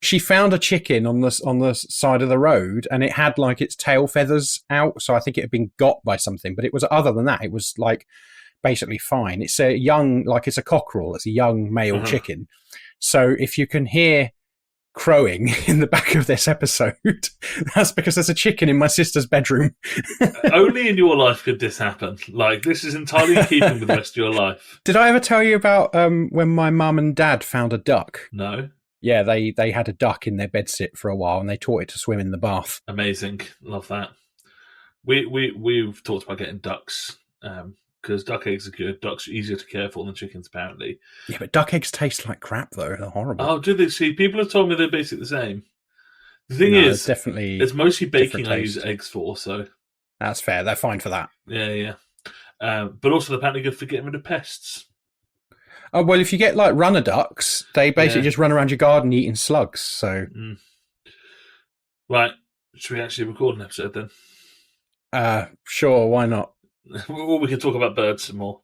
she found a chicken on the side of the road, and it had like its tail feathers out. So I think it had been got by something. But it was, other than that, it was like basically fine. It's a young, like it's a cockerel. It's a young male chicken. So if you can hear crowing in the back of this episode, that's because there's a chicken in my sister's bedroom. Only in your life could this happen. Like, this is entirely in keeping with the rest of your life. Did I ever tell you about when my mum and dad found a duck? No. Yeah, they had a duck in their bedsit for a while, and they taught it to swim in the bath. Amazing. Love that. We've talked about getting ducks, because duck eggs are good. Ducks are easier to care for than chickens, apparently. Yeah, but duck eggs taste like crap, though. They're horrible. Oh, do they? See, people have told me they're basically the same. The thing is, definitely it's mostly baking I use eggs for, so... That's fair. They're fine for that. Yeah. But also, they're apparently good for getting rid of pests. Oh, well, if you get, like, runner ducks, they basically just run around your garden eating slugs, so... Right. Should we actually record an episode, then? Sure, why not? Well, we can talk about birds some more.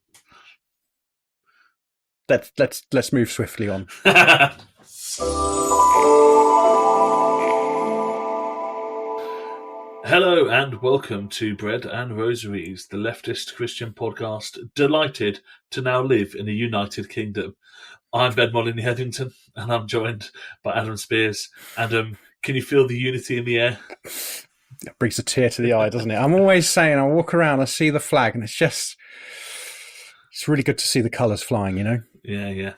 Let's move swiftly on. Hello and welcome to Bread and Rosaries, the leftist Christian podcast, delighted to now live in the United Kingdom. I'm Ben Molyneux Hetherington, and I'm joined by Adam Spears. Adam, can you feel the unity in the air? It brings a tear to the eye, doesn't it? I'm always saying, I walk around, I see the flag, and it's really good to see the colours flying, you know? Yeah,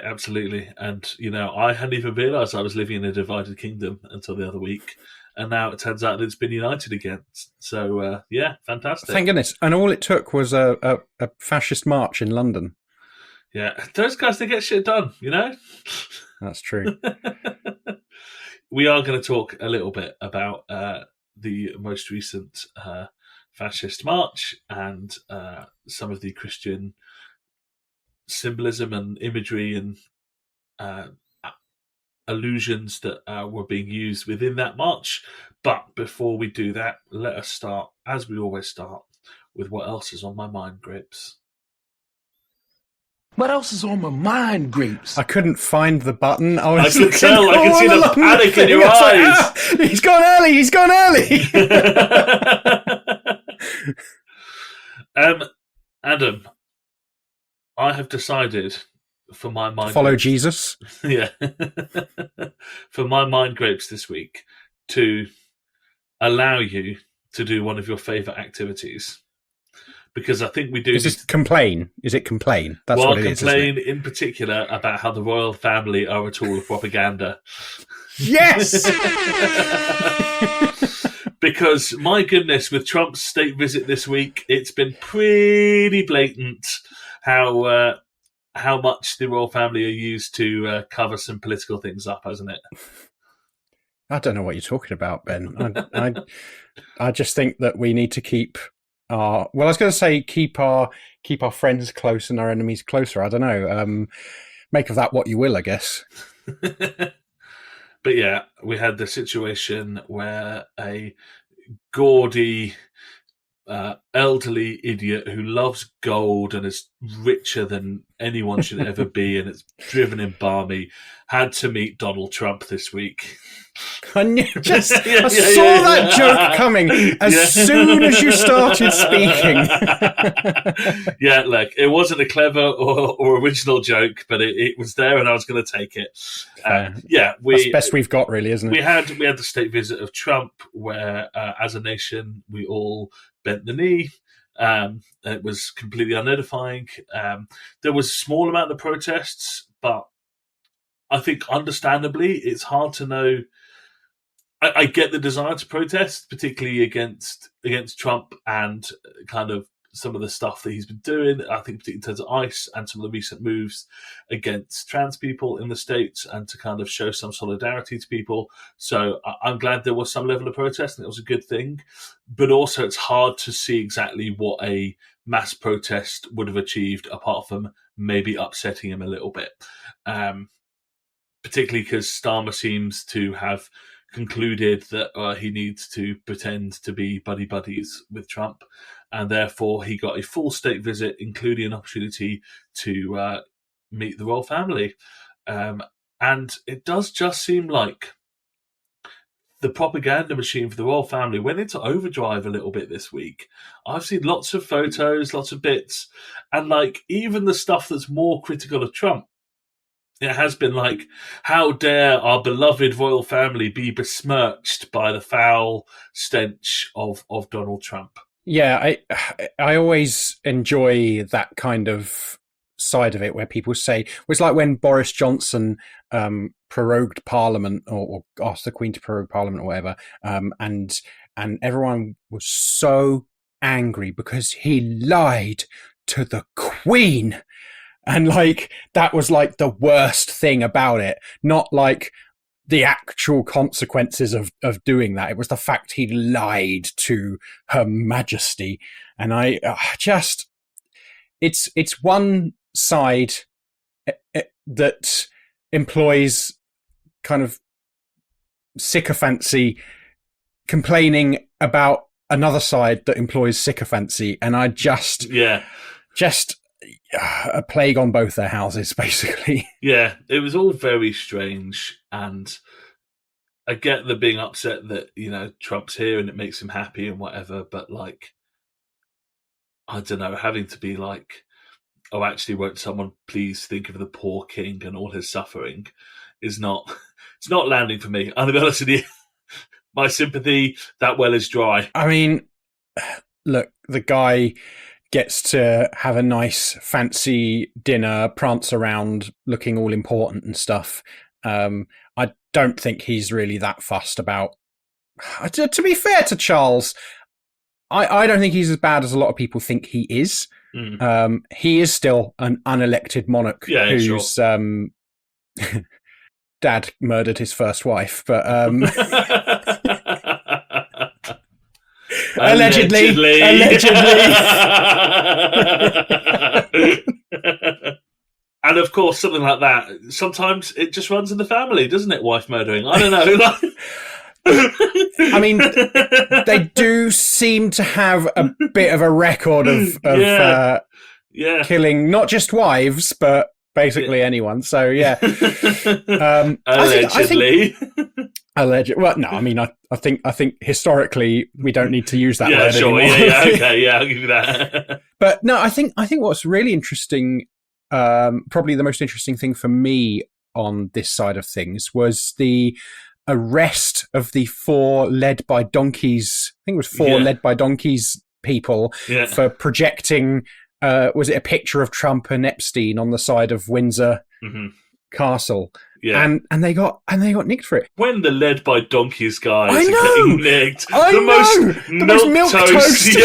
absolutely. And, I hadn't even realised I was living in a divided kingdom until the other week. And now it turns out that it's been united again. So, fantastic. Thank goodness. And all it took was a fascist march in London. Yeah, those guys, they get shit done, That's true. We are going to talk a little bit about the most recent fascist march and some of the Christian symbolism and imagery and allusions that were being used within that march. But before we do that, let us start, as we always start, with what else is on my mind, Grapes. What else is on my mind, Grapes? I couldn't find the button. I could tell. I could see the panic in your eyes. Like, he's gone early. He's gone early. Adam, I have decided for my mind... Follow Jesus? Yeah. For my mind grapes this week to allow you to do one of your favourite activities. Because I think we do... Is it complain? Is it complain? That's what it is, complain in particular about how the royal family are a tool of propaganda. Yes! Because, my goodness, with Trump's state visit this week, it's been pretty blatant how much the royal family are used to cover some political things up, hasn't it? I don't know what you're talking about, Ben. I just think that we need to keep... I was going to say keep our friends close and our enemies closer. I don't know. Make of that what you will, I guess. But yeah, we had the situation where a gaudy, elderly idiot who loves gold and is richer than anyone should ever be, and it's driven in balmy, had to meet Donald Trump this week. I saw that joke coming as soon as you started speaking. Yeah, look, it wasn't a clever or original joke, but it was there, and I was going to take it. That's the best we've got, really, isn't it? We had the state visit of Trump, where as a nation we all bent the knee. It was completely unedifying. There was a small amount of protests, but I think understandably it's hard to know. I get the desire to protest, particularly against Trump and kind of some of the stuff that he's been doing. I think particularly in terms of ICE and some of the recent moves against trans people in the States, and to kind of show some solidarity to people. So I'm glad there was some level of protest, and it was a good thing. But also it's hard to see exactly what a mass protest would have achieved, apart from maybe upsetting him a little bit. Particularly because Starmer seems to have concluded that he needs to pretend to be buddies with Trump, and therefore he got a full state visit, including an opportunity to meet the royal family. And And it does just seem like the propaganda machine for the royal family went into overdrive a little bit this week. I've seen lots of photos, lots of bits, and like even the stuff that's more critical of Trump, it has been like, how dare our beloved royal family be besmirched by the foul stench of Donald Trump? Yeah, I always enjoy that kind of side of it where people say, well, it's like when Boris Johnson prorogued Parliament or asked the Queen to prorogue Parliament or whatever, and everyone was so angry because he lied to the Queen. And like that was like the worst thing about it, not like the actual consequences of doing that. It was the fact he lied to Her Majesty. And I just, it's one side that employs kind of sycophancy complaining about another side that employs sycophancy. And I just a plague on both their houses, basically. Yeah, it was all very strange, and I get the being upset that, you know, Trump's here and it makes him happy and whatever, but like, I don't know, having to be like, oh, actually, won't someone please think of the poor king and all his suffering is not, it's not landing for me. I'm going to be honest with you. My sympathy, that well is dry. I mean, look, the guy gets to have a nice fancy dinner, prance around looking all important and stuff. I don't think he's really that fussed about... To be fair to Charles, I don't think he's as bad as a lot of people think he is. He is still an unelected monarch whose dad murdered his first wife, but... Allegedly. And of course, something like that, sometimes it just runs in the family, doesn't it? Wife murdering. I don't know. I mean, they do seem to have a bit of a record of killing not just wives, but basically anyone. So yeah, allegedly. Alleged. Well, no, I mean, I think historically we don't need to use that word sure, anymore. Okay, I'll give you that. But no, I think what's really interesting, probably the most interesting thing for me on this side of things was the arrest of the four led by donkeys. I think it was four led by donkeys people for projecting. Was it a picture of Trump and Epstein on the side of Windsor Castle? Yeah, and they got nicked for it. When the led by donkeys guys are getting nicked, the most milk toast.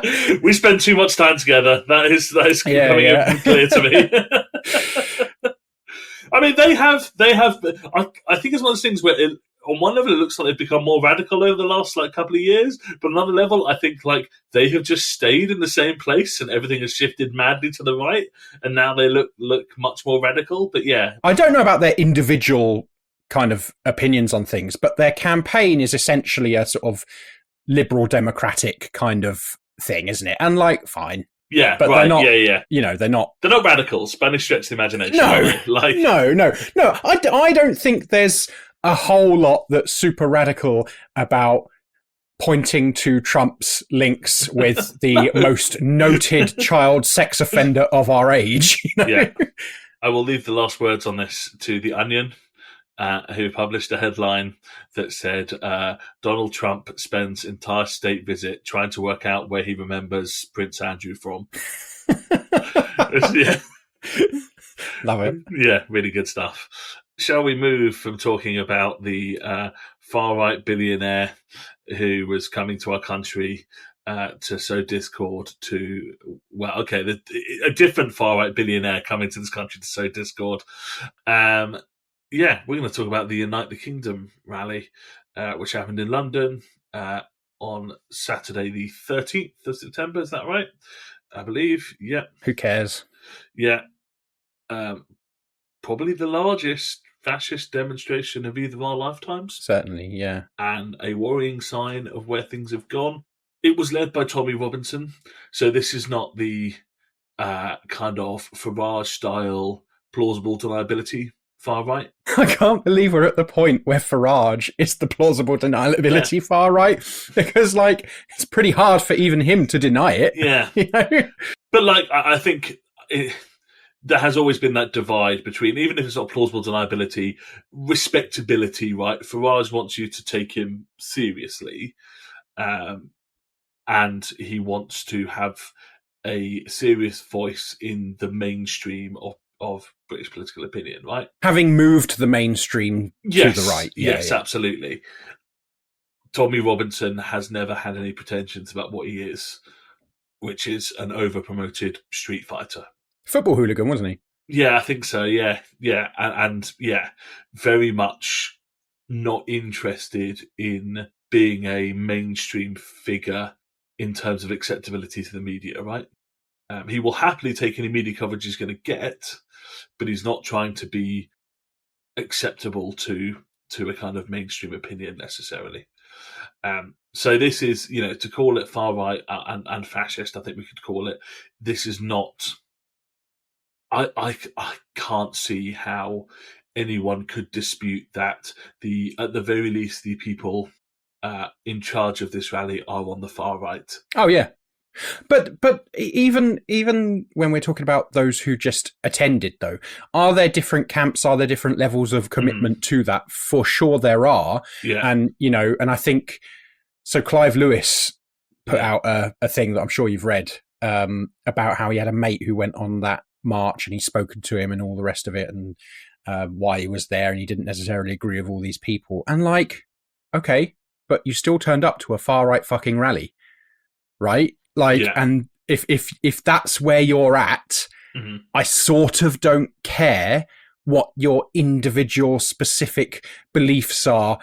Yeah. We spend too much time together. That is becoming clear to me. I mean, they have. I think it's one of those things where, on one level, it looks like they've become more radical over the last couple of years. But on another level, I think they have just stayed in the same place, and everything has shifted madly to the right, and now they look much more radical. But yeah, I don't know about their individual kind of opinions on things, but their campaign is essentially a sort of liberal democratic kind of thing, isn't it? And fine. Yeah, but right. They're not, yeah. You know, they're not radicals. By any stretch of the imagination. No. I don't think there's a whole lot that's super radical about pointing to Trump's links with the most noted child sex offender of our age. You know? Yeah, I will leave the last words on this to The Onion, who published a headline that said Donald Trump spends entire state visit trying to work out where he remembers Prince Andrew from. Yeah. Love it. Yeah, really good stuff. Shall we move from talking about the far-right billionaire who was coming to our country to sow discord to, a different far-right billionaire coming to this country to sow discord. We're going to talk about the Unite the Kingdom rally, which happened in London on Saturday the 13th of September. Is that right? I believe. Yeah. Who cares? Yeah. Probably the largest fascist demonstration of either of our lifetimes. Certainly, yeah. And a worrying sign of where things have gone. It was led by Tommy Robinson, so this is not the kind of Farage-style plausible deniability far right. I can't believe we're at the point where Farage is the plausible deniability far right, because like it's pretty hard for even him to deny it. Yeah, you know? But like I think there has always been that divide between, even if it's not plausible deniability, respectability. Right, Farage wants you to take him seriously, and he wants to have a serious voice in the mainstream of British political opinion, right? Having moved the mainstream to the right. Yes, absolutely. Tommy Robinson has never had any pretensions about what he is, which is an over-promoted street fighter. Football hooligan, wasn't he? Yeah, I think so, yeah. And very much not interested in being a mainstream figure in terms of acceptability to the media, right? He will happily take any media coverage he's going to get, but he's not trying to be acceptable to a kind of mainstream opinion necessarily. So this is, to call it far right and fascist, I think we could call it. This is not. I can't see how anyone could dispute that at the very least the people in charge of this rally are on the far right. Oh yeah. But even when we're talking about those who just attended, though, are there different camps? Are there different levels of commitment to that? For sure, there are. Yeah. And and I think so. Clive Lewis put out a thing that I'm sure you've read about how he had a mate who went on that march and he's spoken to him and all the rest of it, and why he was there, and he didn't necessarily agree with all these people. And like, okay, but you still turned up to a far right fucking rally, right? Like, and if that's where you're at, I sort of don't care what your individual specific beliefs are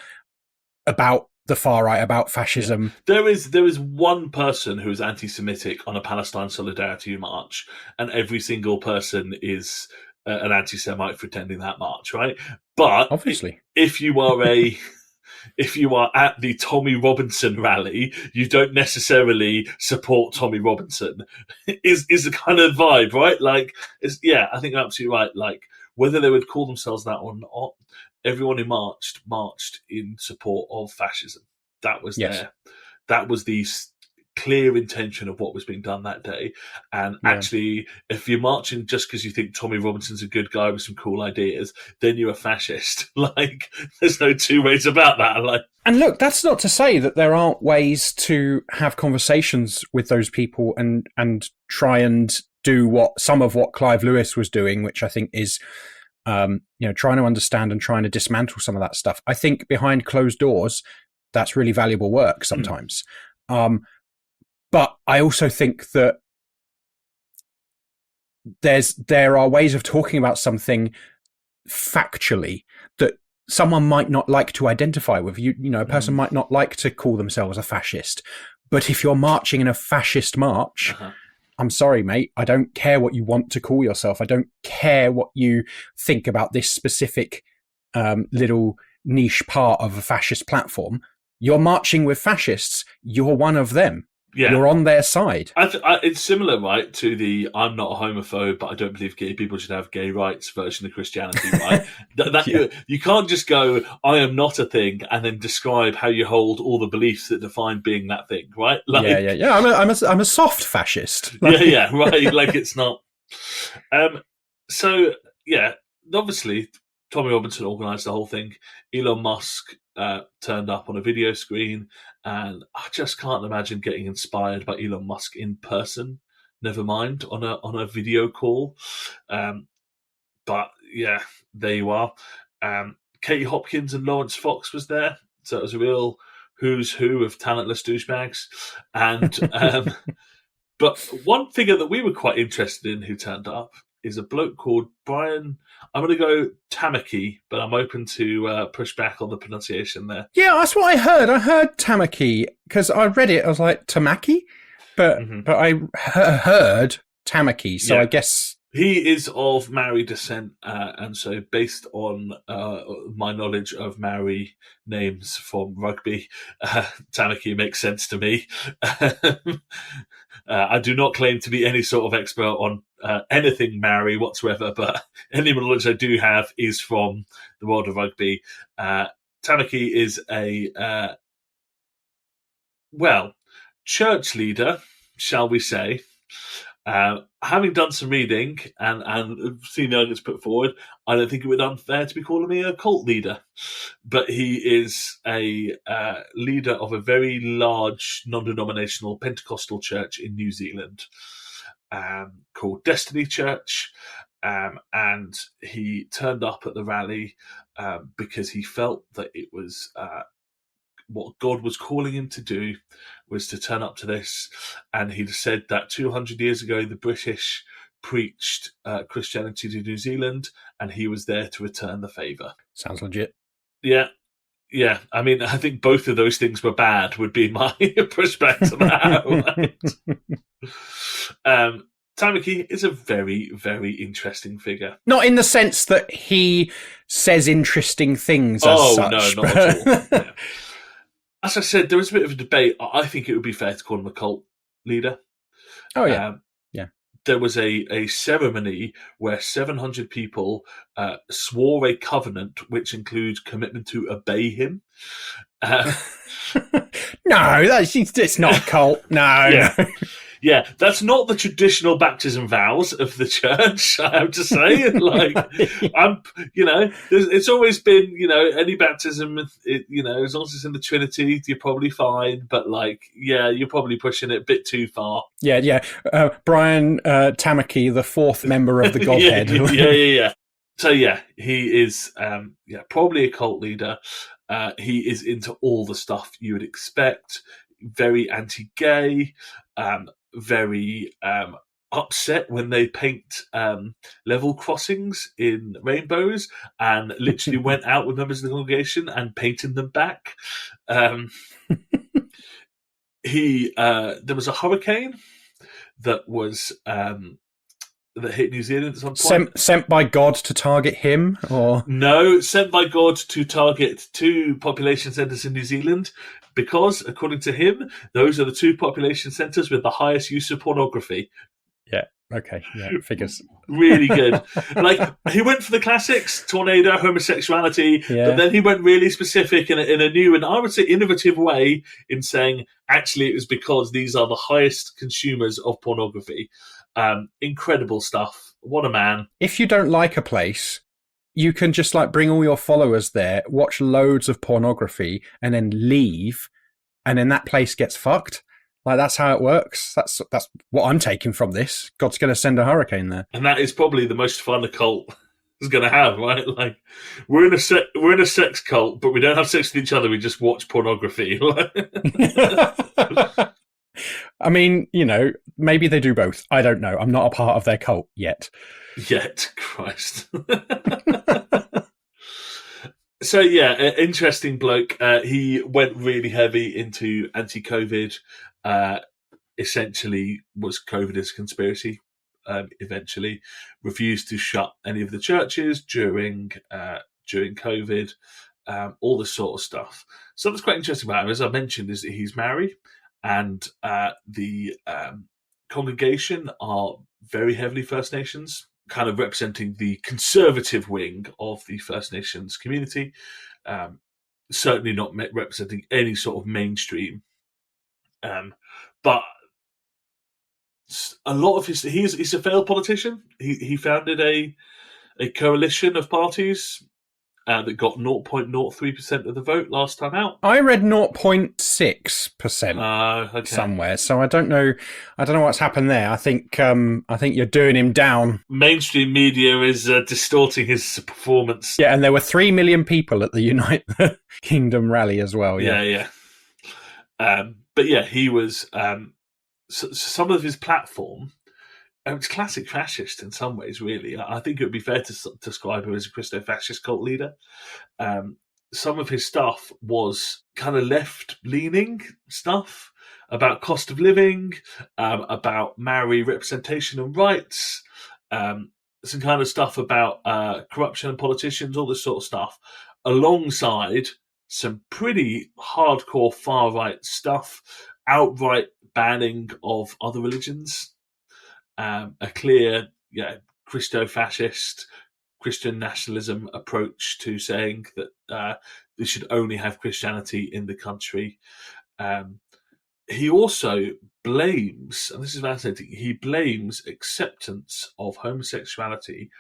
about the far right, about fascism. Yeah. There is one person who is anti-Semitic on a Palestine Solidarity march, and every single person is an anti-Semite for attending that march, right? But obviously, if you are at the Tommy Robinson rally, you don't necessarily support Tommy Robinson. is the kind of vibe, right? Like, I think you're absolutely right. Like, whether they would call themselves that or not, everyone who marched in support of fascism. That was that was the clear intention of what was being done that day. And actually, if you're marching just because you think Tommy Robinson's a good guy with some cool ideas, then you're a fascist. Like, there's no two ways about that. Like, and look, that's not to say that there aren't ways to have conversations with those people and try and do some of what Clive Lewis was doing, which I think is, trying to understand and trying to dismantle some of that stuff. I think behind closed doors, that's really valuable work sometimes. But I also think that there are ways of talking about something factually that someone might not like to identify with. A person might not like to call themselves a fascist, but if you're marching in a fascist march, I'm sorry, mate, I don't care what you want to call yourself. I don't care what you think about this specific little niche part of a fascist platform. You're marching with fascists. You're one of them. Yeah. You're on their side. It's similar, right, to the "I'm not a homophobe, but I don't believe gay people should have gay rights" version of Christianity, right? You can't just go, "I am not a thing," and then describe how you hold all the beliefs that define being that thing, right? Like, yeah. I'm a soft fascist. Yeah, right. Like, it's not. So obviously, Tommy Robinson organised the whole thing. Elon Musk turned up on a video screen, and I just can't imagine getting inspired by Elon Musk in person, never mind on a video call. But yeah, there you are. Katie Hopkins and Lawrence Fox was there, so it was a real who's who of talentless douchebags. And but one figure that we were quite interested in who turned up is a bloke called Brian. I'm going to go Tamaki, but I'm open to push back on the pronunciation there. Yeah, that's what I heard. I heard Tamaki because I read it. I was like, Tamaki? But I heard Tamaki, so I guess He is of Maori descent, and so based on my knowledge of Maori names from rugby, Tamaki makes sense to me. I do not claim to be any sort of expert on anything Maori whatsoever, but any knowledge I do have is from the world of rugby. Tamaki is a, church leader, shall we say. Having done some reading and seen the arguments put forward, I don't think it would be unfair to be calling me a cult leader. But he is a leader of a very large non-denominational Pentecostal church in New Zealand called Destiny Church. And he turned up at the rally because he felt that it was what God was calling him to do, was to turn up to this. And he said that 200 years ago, the British preached Christianity to New Zealand, and he was there to return the favour. Sounds legit. Yeah. I mean, I think both of those things were bad, would be my pushback to that. Tamaki is a very, very interesting figure. Not in the sense that he says interesting things as such. No, not at all. Yeah. As I said, there was a bit of a debate. I think it would be fair to call him a cult leader. Oh, yeah. There was a ceremony where 700 people swore a covenant which includes commitment to obey him. No, it's not a cult. No. Yeah, that's not the traditional baptism vows of the church, I have to say. It's always been, any baptism, as long as it's in the Trinity, you're probably fine. But you're probably pushing it a bit too far. Yeah. Brian Tamaki, the fourth member of the Godhead. Yeah. So he is, probably a cult leader. He is into all the stuff you would expect. Very anti-gay. Very upset when they paint level crossings in rainbows, and literally went out with members of the congregation and painted them back. There was a hurricane that was that hit New Zealand at some point. Sent by God to target him, or no, sent by God to target 2 population centres in New Zealand. Because, according to him, those are the 2 population centres with the highest use of pornography. Yeah, okay, yeah, figures. Really good. He went for the classics, tornado, homosexuality, yeah. But then he went really specific in a new and I would say innovative way in saying, actually, it was because these are the highest consumers of pornography. Incredible stuff. What a man. If you don't like a place, you can just bring all your followers there, watch loads of pornography, and then leave, and then that place gets fucked. That's how it works. That's what I'm taking from this. God's going to send a hurricane there, and that is probably the most fun a cult is going to have, right? We're in a sex cult, but we don't have sex with each other. We just watch pornography. I mean, maybe they do both. I don't know. I'm not a part of their cult yet. Christ. So interesting bloke. He went really heavy into anti-COVID. Essentially, was COVID as a conspiracy. Eventually, refused to shut any of the churches during COVID. All this sort of stuff. So that's quite interesting about him. As I mentioned, is that he's Maori, and the congregation are very heavily First Nations, kind of representing the conservative wing of the First Nations community, certainly not representing any sort of mainstream. But a lot of he's a failed politician. He founded a coalition of parties that got 0.03% of the vote last time out. I read 0.6% somewhere, so I don't know what's happened there. I think you're doing him down. Mainstream media is distorting his performance. Yeah, and there were 3 million people at the Unite the Kingdom rally as well. Yeah. But he was some of his platform. It's classic fascist in some ways, really. I think it would be fair to describe him as a Christo-fascist cult leader. Some of his stuff was kind of left-leaning stuff about cost of living, about Maori representation and rights, some kind of stuff about corruption and politicians, all this sort of stuff, alongside some pretty hardcore far-right stuff, outright banning of other religions, a clear Christo-fascist, Christian nationalism approach to saying that they should only have Christianity in the country. He also blames, and this is fascinating, he blames acceptance of homosexuality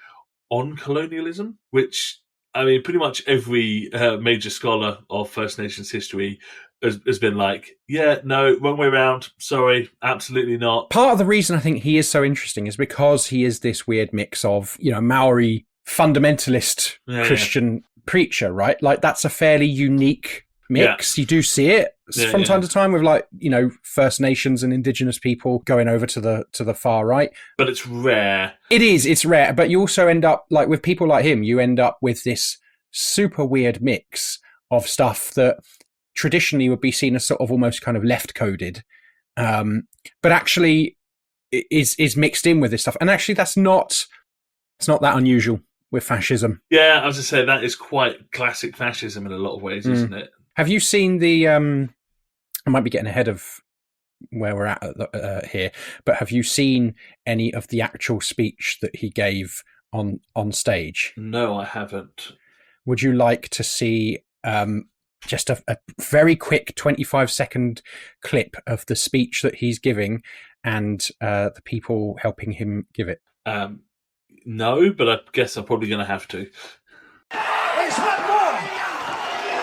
on colonialism, which, I mean, pretty much every major scholar of First Nations history has been like, yeah, no, wrong way around. Sorry, absolutely not. Part of the reason I think he is so interesting is because he is this weird mix of, Maori fundamentalist Christian preacher, right? Like, that's a fairly unique mix. You do see it from time to time with, like, First Nations and Indigenous people going over to the far right. But it's rare. It's rare. But you also end up, like, with people like him, you end up with this super weird mix of stuff that traditionally would be seen as sort of almost kind of left coded, but actually is mixed in with this stuff. And actually it's not that unusual with fascism. Yeah, I was going to say that is quite classic fascism in a lot of ways, isn't it? Have you seen the, I might be getting ahead of where we're at here, but have you seen any of the actual speech that he gave on stage? No, I haven't. Would you like to see just a very quick 25-second clip of the speech that he's giving and the people helping him give it? No, but I guess I'm probably going to have to. There's one more.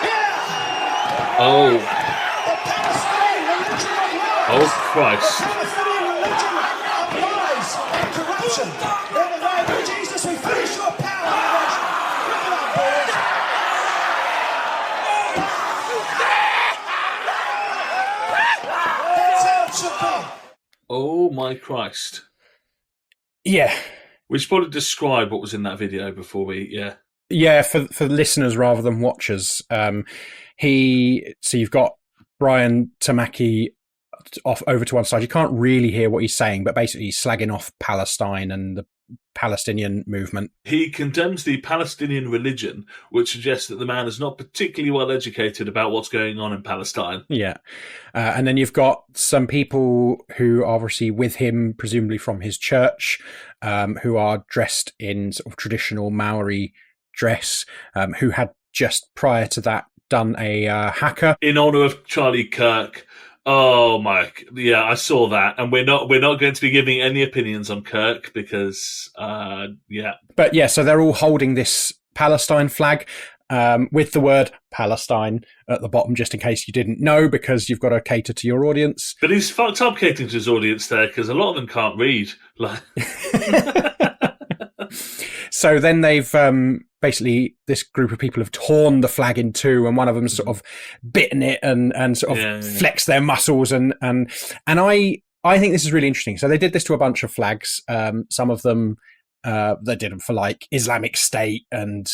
Yeah. Oh. The Palestinian religion of lies. Oh, Christ. The Palestinian religion of lies and corruption. In the name of Jesus, we finish your power. Bring it on, boys. That's how it should be. Oh, my Christ. Yeah. We should probably describe what was in that video before we, Yeah, for listeners rather than watchers. So you've got Brian Tamaki off over to one side. You can't really hear what he's saying, but basically he's slagging off Palestine and the Palestinian movement. He condemns the Palestinian religion, which suggests that the man is not particularly well educated about what's going on in Palestine. Yeah. And then you've got some people who are obviously with him, presumably from his church, who are dressed in sort of traditional Maori dress, who had just prior to that done a haka in honor of Charlie Kirk. Oh, Mike. Yeah, I saw that. And we're not going to be giving any opinions on Kirk because, But yeah, so they're all holding this Palestine flag with the word Palestine at the bottom, just in case you didn't know, because you've got to cater to your audience. But he's fucked up catering to his audience there because a lot of them can't read. So then they've basically, this group of people have torn the flag in two, and one of them sort of bitten it and sort of flexed their muscles. And I think this is really interesting. So they did this to a bunch of flags. Some of them they did them for like Islamic State and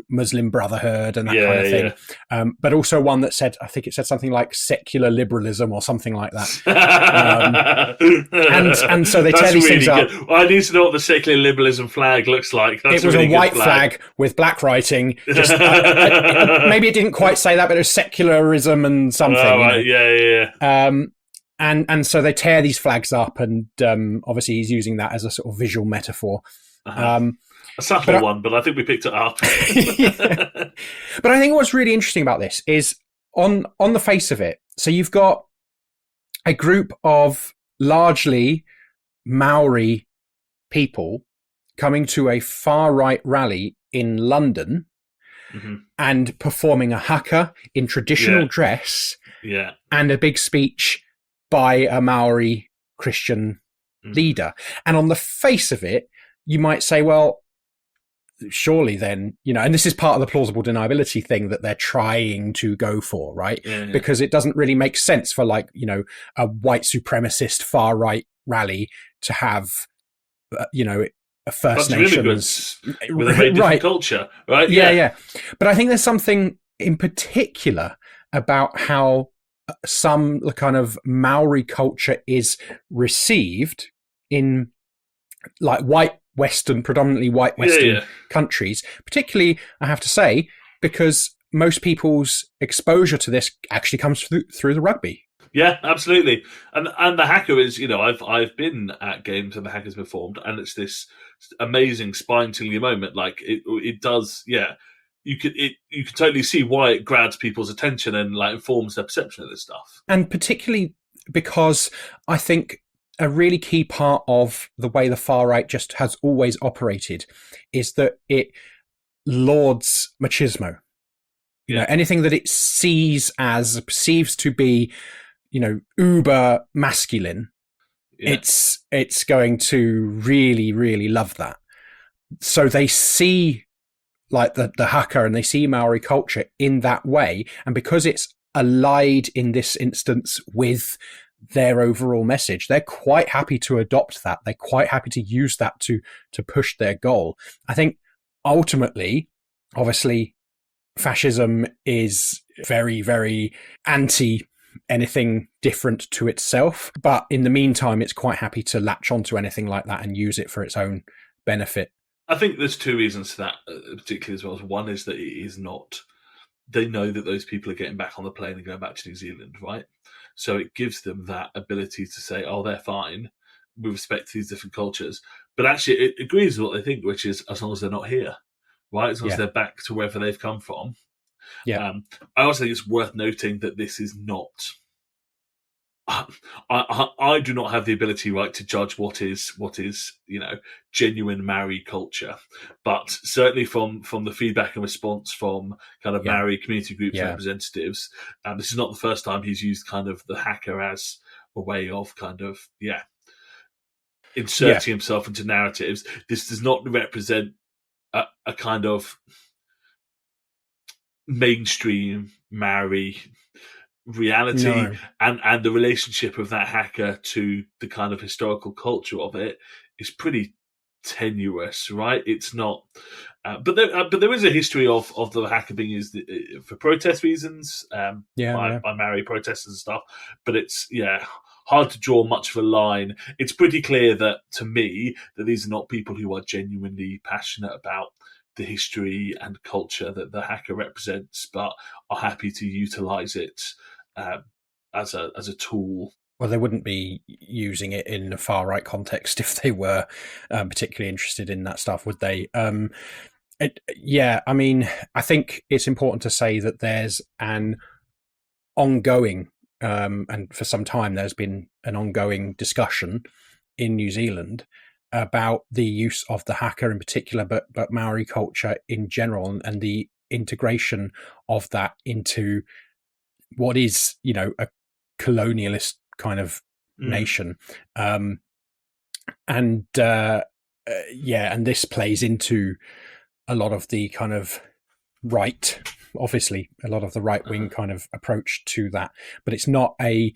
Muslim Brotherhood and that kind of thing. Yeah. But also one that said, I think it said something like secular liberalism or something like that. And so they tear these things up. Well, I need to know what the secular liberalism flag looks like. That's it was a white flag with black writing. Just, maybe it didn't quite say that, but it was secularism and something. Oh, right. Yeah. And so they tear these flags up, and obviously he's using that as a sort of visual metaphor. A subtle one, but I think we picked it up. Yeah. But I think what's really interesting about this is on the face of it. So you've got a group of largely Maori people coming to a far-right rally in London and performing a haka in traditional dress and a big speech by a Maori Christian leader. And on the face of it, you might say, well, surely then, and this is part of the plausible deniability thing that they're trying to go for, right? Yeah. Because it doesn't really make sense for a white supremacist far right rally to have, a First Nations with a very different culture, right? Yeah. But I think there's something in particular about how some kind of Maori culture is received in like predominantly white Western countries, particularly, I have to say, because most people's exposure to this actually comes through the rugby. Yeah, absolutely. And the haka is, I've been at games and the haka's been formed, and it's this amazing spine-tingling moment. Like it does, yeah. You can totally see why it grabs people's attention and like informs their perception of this stuff. And particularly because I think a really key part of the way the far right just has always operated is that it lauds machismo. Anything that it perceives to be, uber masculine, it's going to really, really love that. So they see like the haka and they see Maori culture in that way. And because it's allied in this instance with their overall message, they're quite happy to adopt that. They're quite happy to use that to push their goal. I think ultimately, obviously, fascism is very, very anti anything different to itself. But in the meantime, it's quite happy to latch onto anything like that and use it for its own benefit. I think there's two reasons to that, particularly as well. One is that it is not. They know that those people are getting back on the plane and going back to New Zealand, right? So it gives them that ability to say, oh, they're fine with respect to these different cultures. But actually, it agrees with what they think, which is as long as they're not here, right? As long as they're back to wherever they've come from. Yeah. I also think it's worth noting that this is not. I do not have the ability, right, to judge what is genuine Maori culture, but certainly from the feedback and response from kind of Maori community groups representatives, this is not the first time he's used kind of the haka as a way of kind of inserting himself into narratives. This does not represent a kind of mainstream Maori reality, and the relationship of that haka to the kind of historical culture of it is pretty tenuous, right? It's not, but there is a history of the haka being used for protest reasons, by Maori protesters and stuff. But it's hard to draw much of a line. It's pretty clear that to me that these are not people who are genuinely passionate about the history and culture that the haka represents, but are happy to utilize it as a tool. Well, they wouldn't be using it in a far right context if they were particularly interested in that stuff, would they? I mean, I think it's important to say that there's an ongoing, and for some time there's been an ongoing discussion in New Zealand about the use of the haka in particular, but Maori culture in general, and the integration of that into what is, a colonialist kind of nation. And this plays into a lot of the kind of right, obviously, a lot of the right-wing kind of approach to that. But it's not like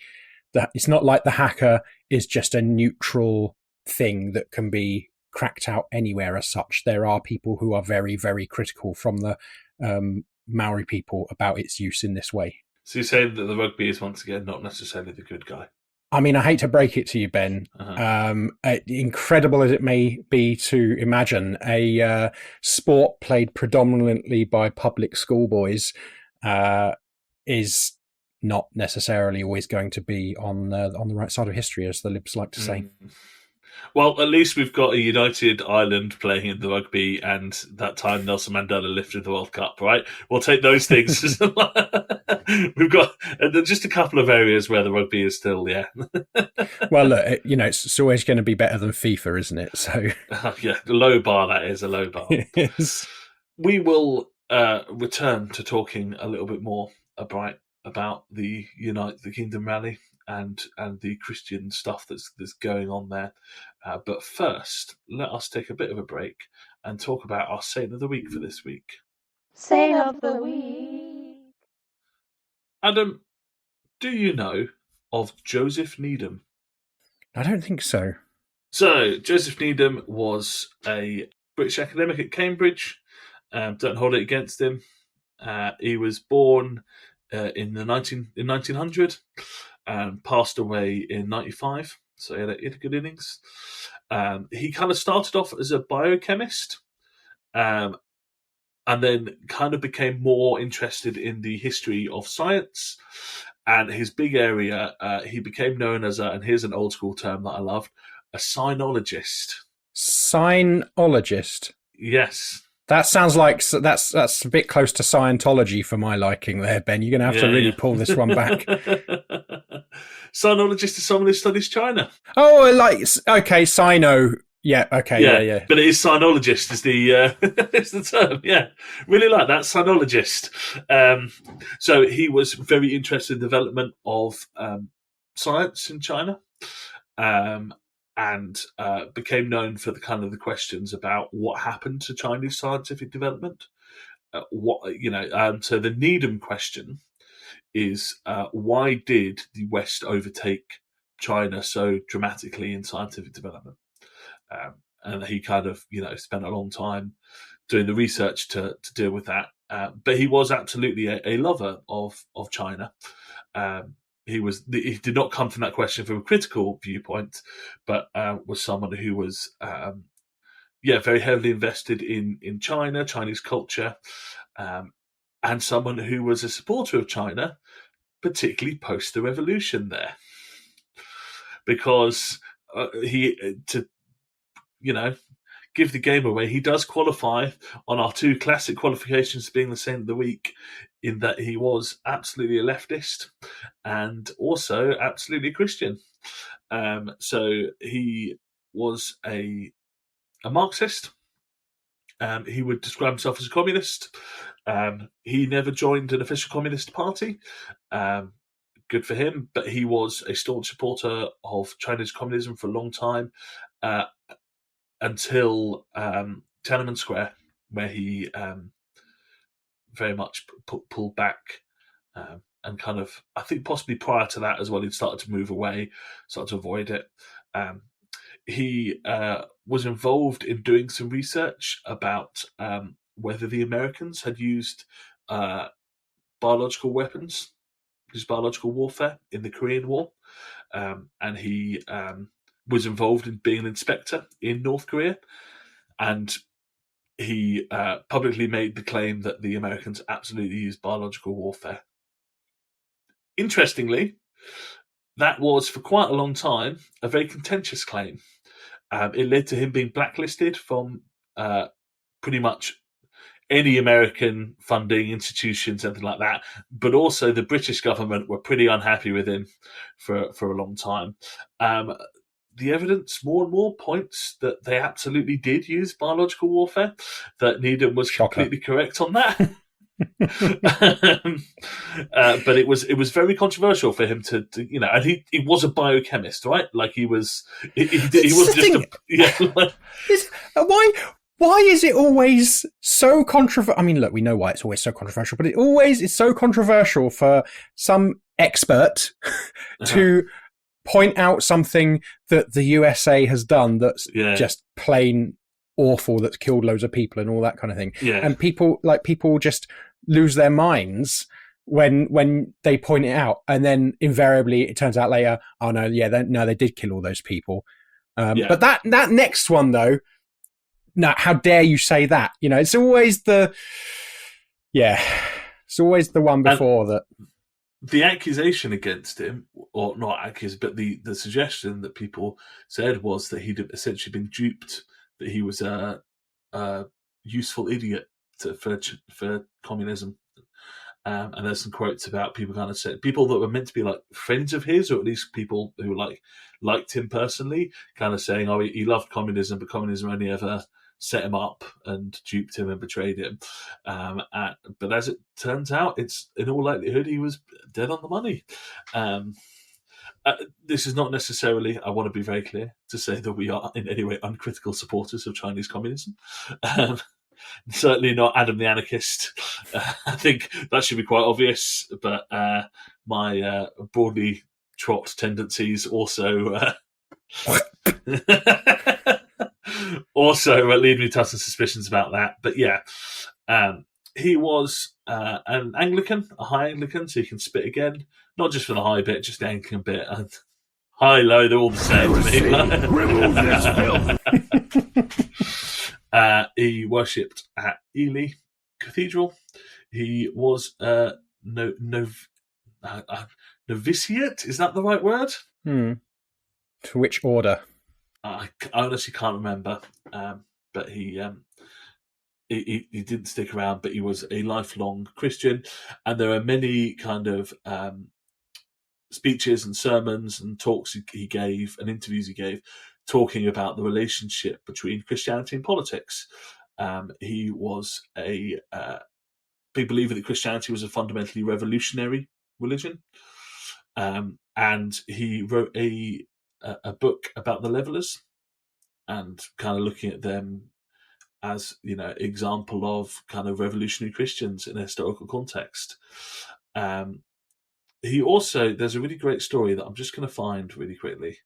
the haka is just a neutral thing that can be cracked out anywhere as such. There are people who are very, very critical from the Maori people about its use in this way. So you're saying that the rugby is once again not necessarily the good guy? I mean, I hate to break it to you, Ben. Incredible as it may be to imagine, a sport played predominantly by public schoolboys is not necessarily always going to be on the right side of history, as the libs like to say. Well, at least we've got a united Ireland playing in the rugby, and that time Nelson Mandela lifted the World Cup, right? We'll take those things. We've got just a couple of areas where the rugby is still, Well, look, it's always going to be better than FIFA, isn't it? So, low bar, that is a low bar. Yes. We will return to talking a little bit more about the Unite the Kingdom rally and the Christian stuff that's going on there. But first, let us take a bit of a break and talk about our Saint of the Week for this week. Saint of the Week. Adam, do you know of Joseph Needham? I don't think so. So, Joseph Needham was a British academic at Cambridge. Don't hold it against him. He was born in 1900 and passed away in 95. So he had a good innings. He kind of started off as a biochemist, and then kind of became more interested in the history of science. And his big area, he became known as and here's an old school term that I loved, a sinologist. Sinologist. Yes. That sounds like that's a bit close to Scientology for my liking there, Ben. You're going to have to really pull this one back. Sinologist is someone who studies China. Oh, okay, Sino. Yeah, okay, yeah. But it is sinologist is the is the term. Yeah, really like that, sinologist. So he was very interested in the development of science in China, and became known for the questions about what happened to Chinese scientific development. So the Needham question is why did the West overtake China so dramatically in scientific development? And he spent a long time doing the research to deal with that. But he was absolutely a lover of China. He did not come from that question from a critical viewpoint, but was someone who was very heavily invested in China, Chinese culture, and someone who was a supporter of China, particularly post the revolution there, because give the game away, he does qualify on our two classic qualifications being the saint of the week, in that he was absolutely a leftist and also absolutely Christian. So he was a Marxist. He would describe himself as a communist. He never joined an official communist party. Good for him, but he was a staunch supporter of Chinese communism for a long time, until Tiananmen Square, where he very much pulled back, and kind of, I think possibly prior to that as well, he'd started to move away, started to avoid it. He was involved in doing some research about whether the Americans had used biological weapons, biological warfare in the Korean War, and he was involved in being an inspector in North Korea, and he publicly made the claim that the Americans absolutely used biological warfare. Interestingly, that was for quite a long time a very contentious claim. It led to him being blacklisted from pretty much any American funding institutions, anything like that. But also the British government were pretty unhappy with him for a long time. The evidence more and more points that they absolutely did use biological warfare, that Needham was completely correct on that. But it was very controversial for him to and he was a biochemist, right? Like he was why is it always so controversial? I mean, look, we know why it's always so controversial, but it always is so controversial for some expert to point out something that the USA has done that's just plain awful, that's killed loads of people and all that kind of thing. Yeah. And people just lose their minds when they point it out, and then invariably it turns out later, oh no, they did kill all those people. But that next one though, no, how dare you say that? It's always the one before that. The accusation against him, or not accusation, but the suggestion that people said was that he'd essentially been duped, that he was a useful idiot for communism. And there's some quotes about people kind of said, people that were meant to be like friends of his, or at least people who liked him personally, kind of saying, oh, he loved communism, but communism only ever set him up and duped him and betrayed him. But as it turns out, it's in all likelihood he was dead on the money. This is not necessarily, I want to be very clear, to say that we are in any way uncritical supporters of Chinese communism. Certainly not Adam the Anarchist. I think that should be quite obvious, but my broadly trot tendencies also lead me to have some suspicions about that. But he was an Anglican, a high Anglican, so he can spit again, not just for the high bit, just the Anglican bit. And high, low, they're all the same to me. He worshipped at Ely Cathedral. He was novitiate. Is that the right word? To which order? I honestly can't remember. But he didn't stick around, but he was a lifelong Christian. And there are many kind of speeches and sermons and talks he gave and interviews he gave talking about the relationship between Christianity and politics. He was a big believer that Christianity was a fundamentally revolutionary religion. And he wrote a book about the Levelers and kind of looking at them as, example of kind of revolutionary Christians in a historical context. There's a really great story that I'm just going to find really quickly.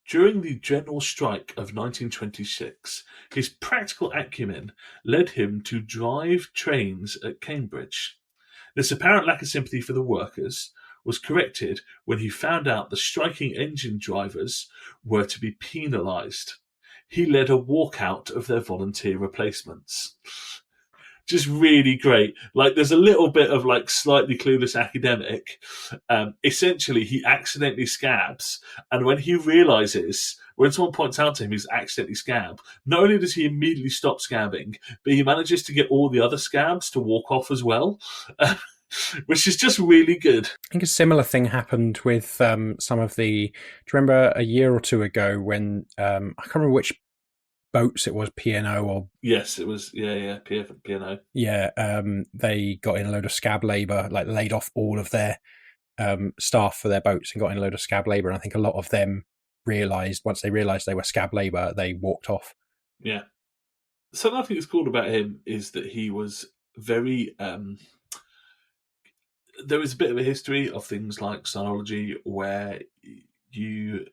During the general strike of 1926, his practical acumen led him to drive trains at Cambridge. This apparent lack of sympathy for the workers was corrected when he found out the striking engine drivers were to be penalised. He led a walkout of their volunteer replacements. Just really great. Like, there's a little bit of like slightly clueless academic. Essentially, he accidentally scabs, and when he realizes, when someone points out to him he's accidentally scabbed, not only does he immediately stop scabbing, but he manages to get all the other scabs to walk off as well, which is just really good. I think a similar thing happened with some of the. Do you remember a year or two ago when I can't remember which boats it was, P&O or yes, it was P&O. Yeah, they got in a load of scab labour, like laid off all of their staff for their boats and got in a load of scab labour. And I think a lot of them once they realised they were scab labour, they walked off. Yeah. Something I think is cool about him is that he was very. There is a bit of a history of things like Scientology where you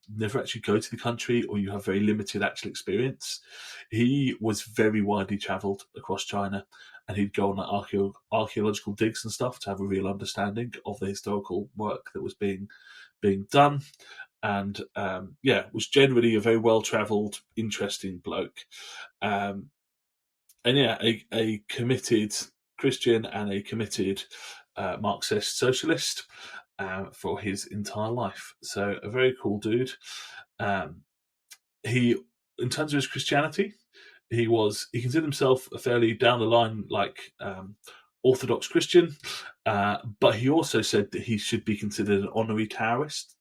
never actually go to the country or you have very limited actual experience. He was very widely travelled across China, and he'd go on archaeological digs and stuff to have a real understanding of the historical work that was being done. And was generally a very well-travelled, interesting bloke. A committed Christian and a committed Marxist socialist for his entire life. So a very cool dude. He, in terms of his Christianity, he considered himself a fairly down the line, like Orthodox Christian, but he also said that he should be considered an honorary Taoist.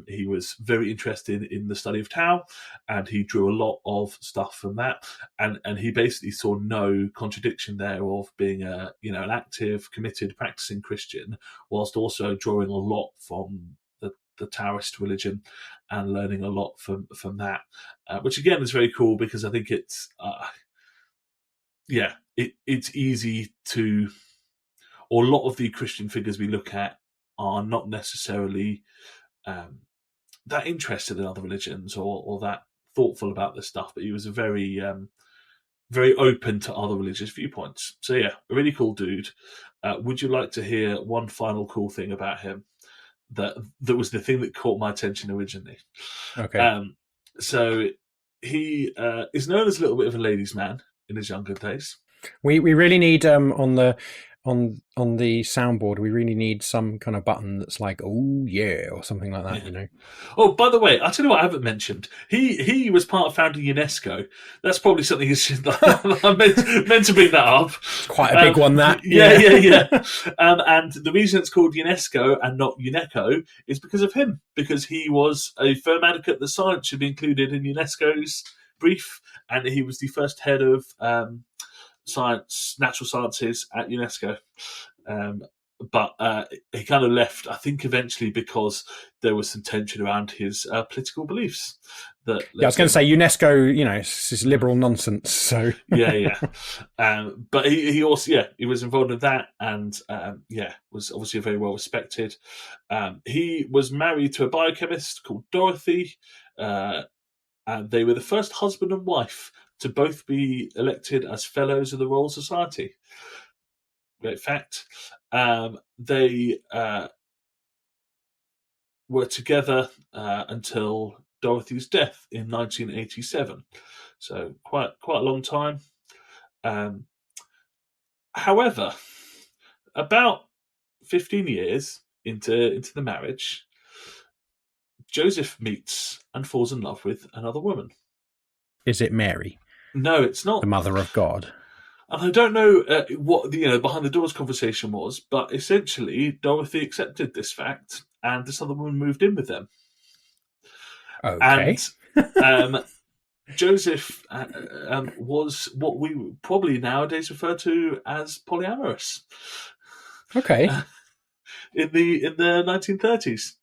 He was very interested in the study of Tao, and he drew a lot of stuff from that. And he basically saw no contradiction there of being an active, committed, practicing Christian, whilst also drawing a lot from the Taoist religion and learning a lot from that, which again is very cool because I think it's it's easy to, or a lot of the Christian figures we look at are not necessarily that interested in other religions or that thoughtful about this stuff, but he was a very very open to other religious viewpoints. So yeah, a really cool dude. Would you like to hear one final cool thing about him that was the thing that caught my attention originally? Okay. So he is known as a little bit of a ladies' man in his younger days. We really need on the soundboard, we really need some kind of button that's like, oh yeah, or something like that, Yeah. Oh, by the way, I'll tell you what I haven't mentioned. He was part of founding UNESCO. That's probably something I meant to bring that up. It's quite a big one, that. Yeah. And the reason it's called UNESCO and not UNESCO is because of him, because he was a firm advocate that science should be included in UNESCO's brief, and he was the first head of natural sciences at UNESCO. But he kind of left, I think, eventually because there was some tension around his political beliefs. I was going to say UNESCO, this is liberal nonsense. So yeah. But he also, he was involved in that, and was obviously very well respected. He was married to a biochemist called Dorothy, and they were the first husband and wife to both be elected as Fellows of the Royal Society. Great fact. They were together until Dorothy's death in 1987. So quite a long time. However, about 15 years into the marriage, Joseph meets and falls in love with another woman. Is it Mary, No, it's not. the mother of God? And I don't know what the behind the doors conversation was, but essentially Dorothy accepted this fact, and this other woman moved in with them. Okay. And Joseph was what we probably nowadays refer to as polyamorous. Okay. In the 1930s.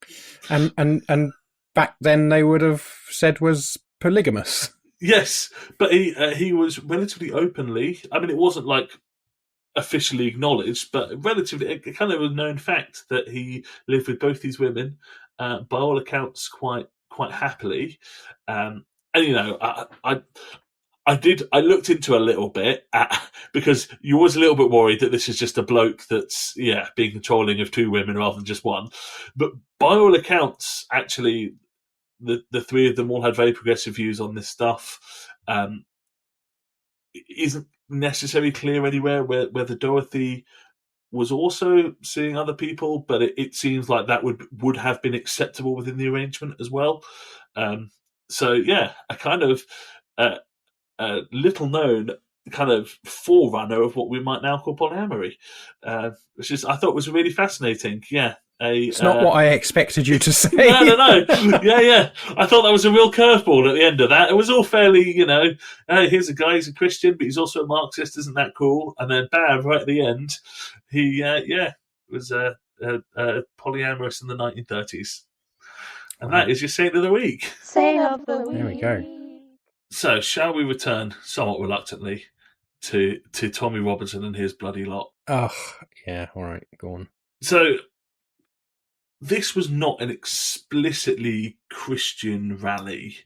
And back then they would have said was polygamous. Yes, but he was relatively openly. I mean, it wasn't like officially acknowledged, but relatively, it kind of a known fact that he lived with both these women, by all accounts, quite happily. And I looked into a little bit because you was a little bit worried that this is just a bloke that's being controlling of two women rather than just one. But by all accounts, actually, the three of them all had very progressive views on this stuff. It isn't necessarily clear anywhere whether Dorothy was also seeing other people, but it seems like that would have been acceptable within the arrangement as well. So yeah, a kind of little known kind of forerunner of what we might now call polyamory, which is I thought was really fascinating. Yeah. It's not what I expected you to say. No. Yeah. I thought that was a real curveball at the end of that. It was all fairly, here's a guy, he's a Christian, but he's also a Marxist. Isn't that cool? And then bam, right at the end, he, was polyamorous in the 1930s. And that is your Saint of the Week. Saint of the Week. There we go. So, shall we return somewhat reluctantly to Tommy Robinson and his bloody lot? Oh, yeah. All right. Go on. So, this was not an explicitly Christian rally.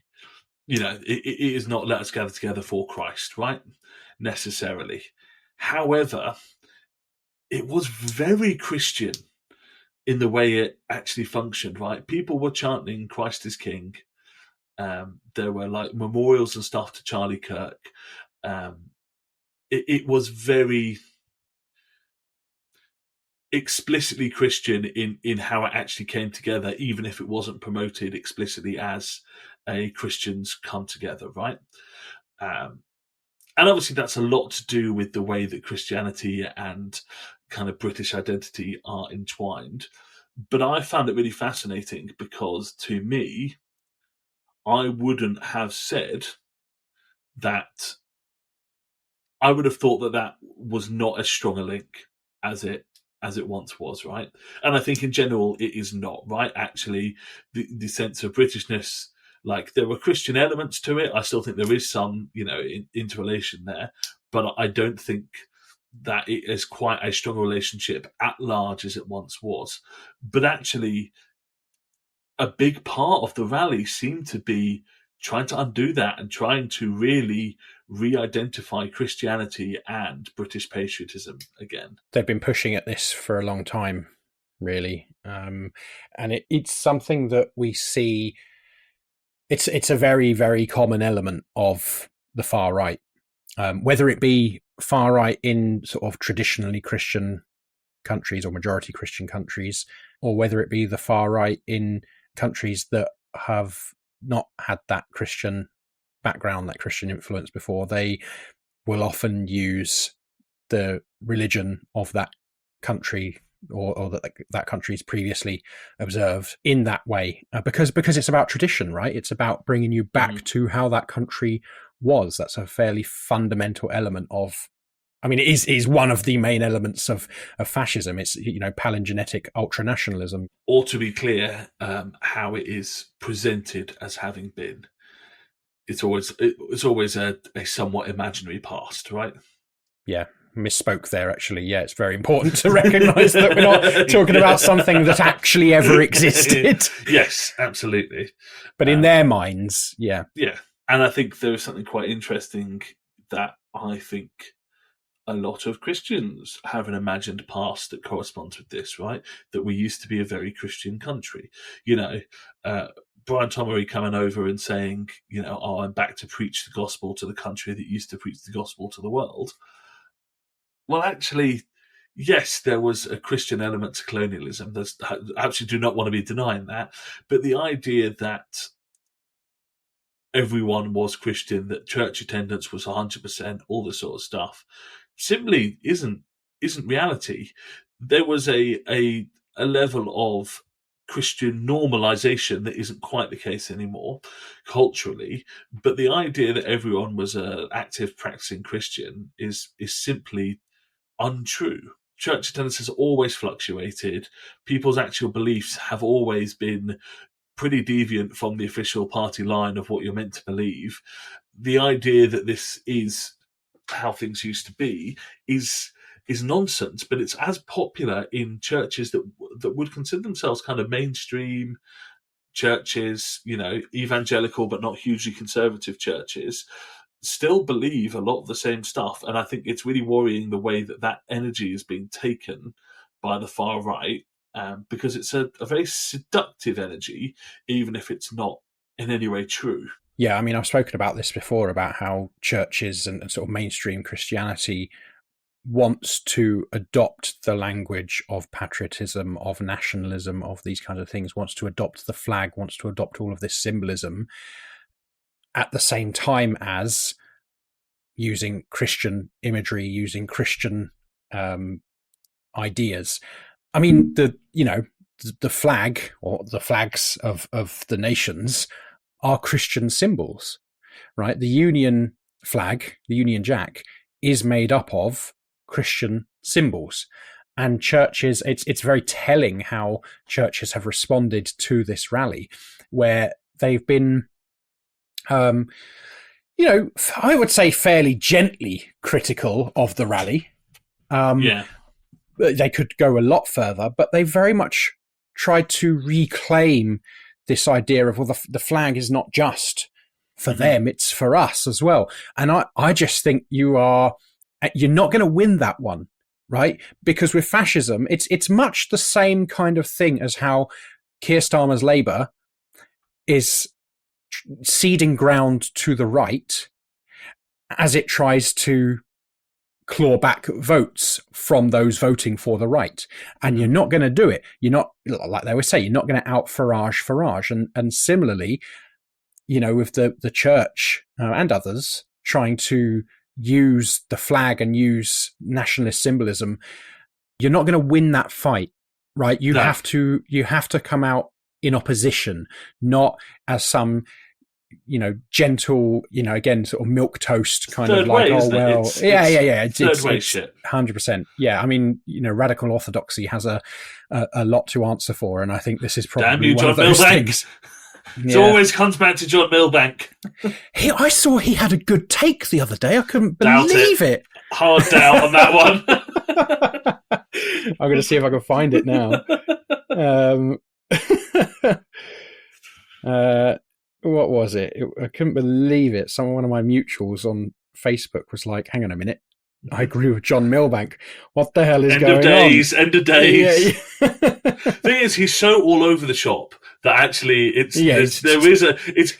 It is not let us gather together for Christ, right? Necessarily. However, it was very Christian in the way it actually functioned, right? People were chanting Christ is King. There were like memorials and stuff to Charlie Kirk. It was very explicitly Christian in how it actually came together, even if it wasn't promoted explicitly as a Christians come together, right? And obviously that's a lot to do with the way that Christianity and kind of British identity are entwined. But I found it really fascinating because to me, I wouldn't have said that. I would have thought that was not as strong a link as it once was, right? And I think in general it is not, right? Actually, the sense of Britishness, like there were Christian elements to it. I still think there is some, interrelation there, but I don't think that it is quite a strong relationship at large as it once was. But actually, a big part of the rally seemed to be trying to undo that and trying to really re-identify Christianity and British patriotism again. They've been pushing at this for a long time, really. And it's something that we see. It's a very, very common element of the far right, whether it be far right in sort of traditionally Christian countries or majority Christian countries, or whether it be the far right in countries that have not had that Christian background, that Christian influence before. They will often use the religion of that country or that country's previously observed in that way, because it's about tradition, right? It's about bringing you back to how that country was. That's a fairly fundamental element of, I mean, it is one of the main elements of fascism. It's, palingenetic ultranationalism. Or to be clear, how it is presented as having been. It's always a somewhat imaginary past, right? Yeah, misspoke there, actually. Yeah, it's very important to recognise that we're not talking about something that actually ever existed. Yes, absolutely. But in their minds, yeah. Yeah, and I think there is something quite interesting that I think a lot of Christians have an imagined past that corresponds with this, right? That we used to be a very Christian country. Brian Tomery coming over and saying, oh, I'm back to preach the gospel to the country that used to preach the gospel to the world. Well, actually, yes, there was a Christian element to colonialism. I actually do not want to be denying that. But the idea that everyone was Christian, that church attendance was 100%, all this sort of stuff, simply isn't reality. There was a level of Christian normalization that isn't quite the case anymore culturally, but the idea that everyone was an active practicing Christian is simply untrue. Church attendance has always fluctuated. People's actual beliefs have always been pretty deviant from the official party line of what you're meant to believe. The idea that this is how things used to be is nonsense, but it's as popular in churches that would consider themselves kind of mainstream churches, evangelical but not hugely conservative churches, still believe a lot of the same stuff. And I think it's really worrying the way that energy is being taken by the far right, because it's a very seductive energy, even if it's not in any way true. Yeah, I mean, I've spoken about this before, about how churches and sort of mainstream Christianity wants to adopt the language of patriotism, of nationalism, of these kinds of things, wants to adopt the flag, wants to adopt all of this symbolism, at the same time as using Christian imagery, using Christian ideas. I mean, the flag, or the flags of the nations, are Christian symbols, right? The Union flag, the Union Jack, is made up of Christian symbols. And churches, it's very telling how churches have responded to this rally, where they've been, I would say fairly gently critical of the rally. They could go a lot further, but they very much tried to reclaim this idea of, well, the flag is not just for them, it's for us as well. And I just think you're not going to win that one, right? Because with fascism, it's much the same kind of thing as how Keir Starmer's Labour is ceding ground to the right as it tries to claw back votes from those voting for the right. And you're not going to do it. You're not, like they always say, you're not going to out Farage. And similarly, with the church and others trying to use the flag and use nationalist symbolism, you're not going to win that fight, right? You have to come out in opposition, not as some gentle, again, sort of milquetoast kind third of like, way, oh, well, it's it's third way shit. 100%. Yeah. I mean, radical orthodoxy has a lot to answer for. And I think this is probably one of those things. It always comes back to John Milbank. I saw he had a good take the other day. I couldn't believe it. Hard doubt on that one. I'm going to see if I can find it now. What was it? I couldn't believe it. One of my mutuals on Facebook was like, hang on a minute. I agree with John Milbank. What the hell is going on? End of days. Yeah. Thing is, he's so all over the shop that actually it's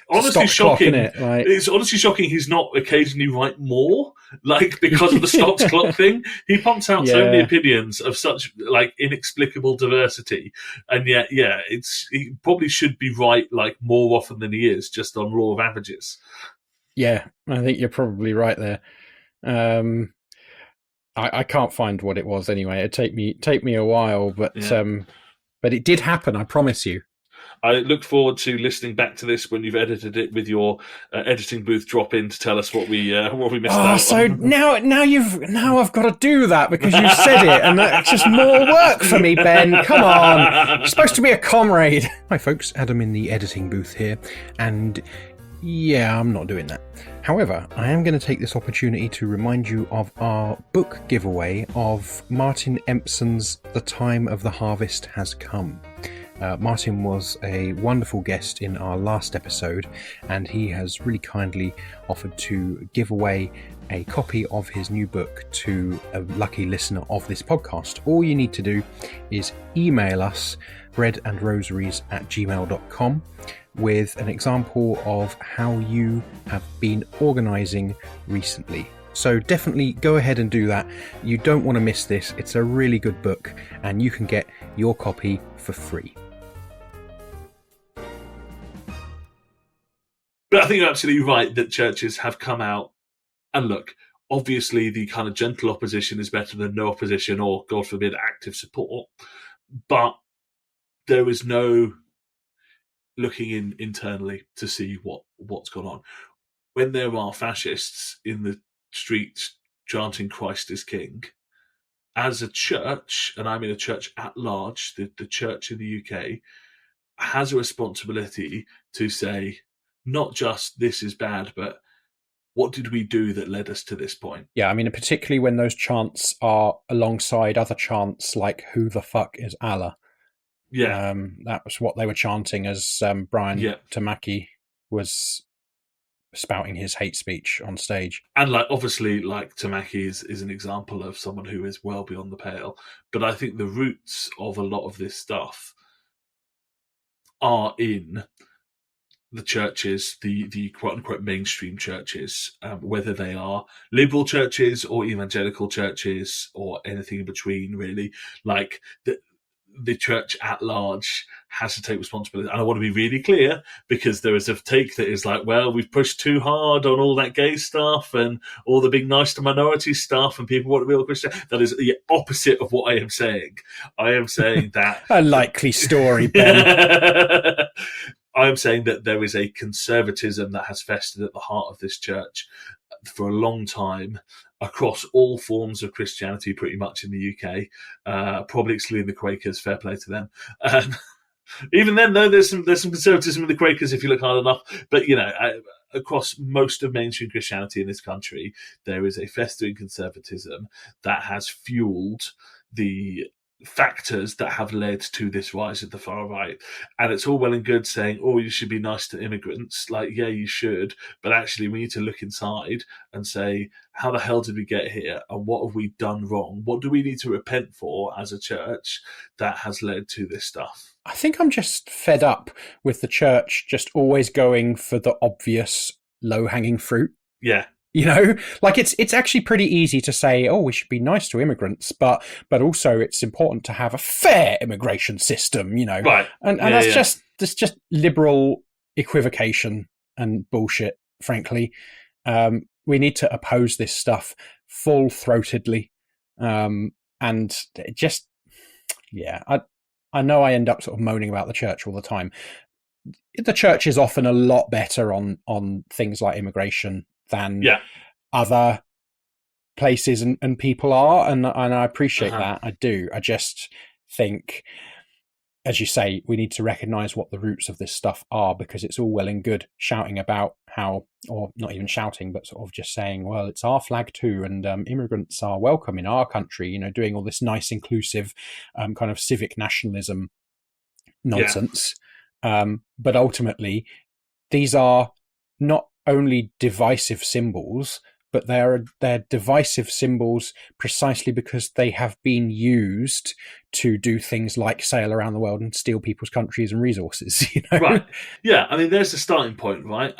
honestly shocking. It's honestly shocking he's not occasionally right more, like, because of the stocks clock thing. He pumps out so many opinions of such like inexplicable diversity, and yet he probably should be right like more often than he is, just on law of averages. Yeah, I think you're probably right there. I can't find what it was anyway. It'd take me a while, but it did happen, I promise you. I look forward to listening back to this when you've edited it with your editing booth drop in to tell us what we missed out. So now I've got to do that because you said it, and that's just more work for me, Ben. Come on, you're supposed to be a comrade. Hi, folks. Adam in the editing booth here, and yeah, I'm not doing that. However, I am going to take this opportunity to remind you of our book giveaway of Martin Empson's The Time of the Harvest Has Come. Martin was a wonderful guest in our last episode, and he has really kindly offered to give away a copy of his new book to a lucky listener of this podcast. All you need to do is email us breadandrosaries@gmail.com with an example of how you have been organising recently. So definitely go ahead and do that. You don't want to miss this. It's a really good book and you can get your copy for free. But I think you're absolutely right that churches have come out and look, obviously the kind of gentle opposition is better than no opposition or, God forbid, active support. But there is no looking internally to see what's gone on. When there are fascists in the streets chanting Christ is King, as a church, and I mean a church at large, the church in the UK, has a responsibility to say, not just this is bad, but what did we do that led us to this point? Yeah, I mean, particularly when those chants are alongside other chants like "Who the fuck is Allah?" Yeah, that was what they were chanting as Brian Tamaki was spouting his hate speech on stage. And obviously, Tamaki is an example of someone who is well beyond the pale. But I think the roots of a lot of this stuff are in the churches, the quote-unquote mainstream churches, whether they are liberal churches or evangelical churches or anything in between, really. The church at large has to take responsibility. And I want to be really clear, because there is a take that is well, we've pushed too hard on all that gay stuff and all the being nice to minority stuff and people want to be all Christian. That is the opposite of what I am saying. I am saying that... A likely story, Ben. I am saying that there is a conservatism that has festered at the heart of this church for a long time across all forms of Christianity, pretty much in the UK, probably excluding the Quakers. Fair play to them. Even then, though, there's some conservatism in the Quakers if you look hard enough. But across most of mainstream Christianity in this country, there is a festering conservatism that has fueled the factors that have led to this rise of the far right. And it's all well and good saying, oh, you should be nice to immigrants. Yeah, you should. But actually, we need to look inside and say, how the hell did we get here? And what have we done wrong? What do we need to repent for as a church that has led to this stuff? I think I'm just fed up with the church just always going for the obvious low-hanging fruit. Yeah. It's actually pretty easy to say, oh, we should be nice to immigrants, but also it's important to have a fair immigration system, Right. And that's just liberal equivocation and bullshit, frankly. We need to oppose this stuff full-throatedly. And just, yeah, I know I end up sort of moaning about the church all the time. The church is often a lot better on things like immigration than other places and people are, and I appreciate that. I do. I just think, as you say, we need to recognise what the roots of this stuff are, because it's all well and good shouting about how, or not even shouting, but sort of just saying, well, it's our flag too, and immigrants are welcome in our country, doing all this nice, inclusive kind of civic nationalism nonsense. But ultimately, these are not only divisive symbols, but they're divisive symbols precisely because they have been used to do things like sail around the world and steal people's countries and resources. Right. Yeah. I mean, there's the starting point, right?